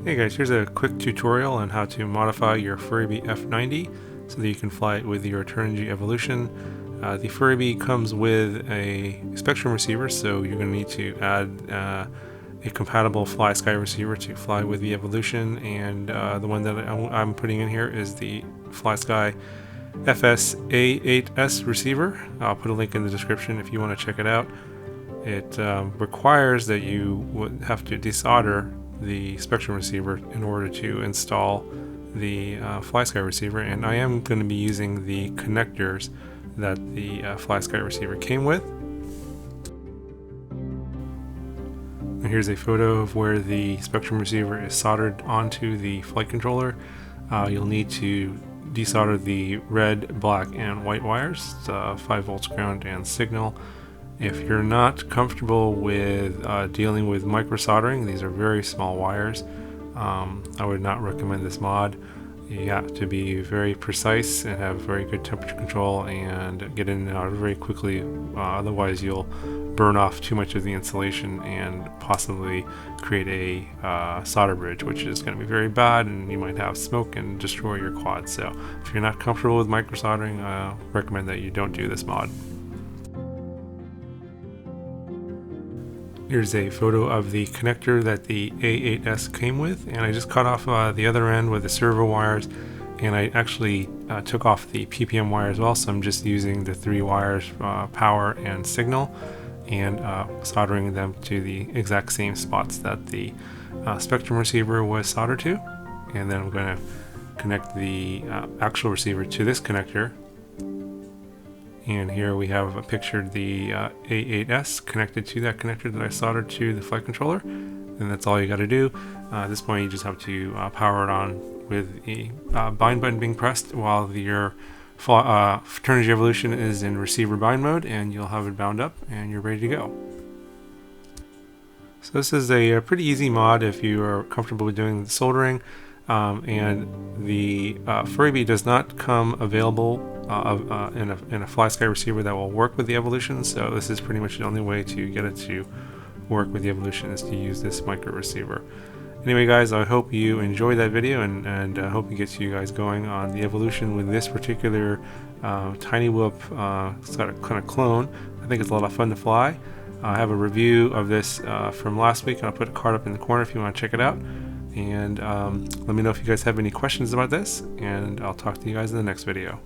Hey guys, here's a quick tutorial on how to modify your FuriBee F90 so that you can fly it with your Turnigy Evolution. The FuriBee comes with a spectrum receiver, so you're going to need to add a compatible FlySky receiver to fly with the Evolution, and the one that I'm putting in here is the FlySky FS-A8S receiver. I'll put a link in the description if you want to check it out. It requires that you would have to desolder the spectrum receiver in order to install the FlySky receiver, and I am going to be using the connectors that the FlySky receiver came with. And here's a photo of where the spectrum receiver is soldered onto the flight controller. You'll need to desolder the red, black, and white wires, 5 volts ground and signal. If you're not comfortable with dealing with micro soldering, these are very small wires, I would not recommend this mod. You have to be very precise and have very good temperature control and get in and out very quickly, otherwise you'll burn off too much of the insulation and possibly create a solder bridge, which is going to be very bad, and you might have smoke and destroy your quad. So if you're not comfortable with micro soldering, I recommend that you don't do this mod. Here's a photo of the connector that the A8S came with, and I just cut off the other end with the servo wires, and I actually took off the PPM wire as well, so I'm just using the 3 wires, power and signal, and soldering them to the exact same spots that the spectrum receiver was soldered to. And then I'm going to connect the actual receiver to this connector. And here we have pictured the A8S connected to that connector that I soldered to the flight controller. And that's all you got to do. At this point you just have to power it on with the bind button being pressed while your Turnigy Evolution is in receiver bind mode, and you'll have it bound up and you're ready to go. So this is a pretty easy mod if you are comfortable with doing the soldering. And the FuriBee does not come available in a FlySky receiver that will work with the Evolution, so this is pretty much the only way to get it to work with the Evolution is to use this micro receiver. Anyway guys, I hope you enjoyed that video, and I hope it gets you guys going on the Evolution with this particular tiny whoop. It's got a kind of clone. I think it's a lot of fun to fly. I have a review of this from last week, and I'll put a card up in the corner if you want to check it out. And let me know if you guys have any questions about this, and I'll talk to you guys in the next video.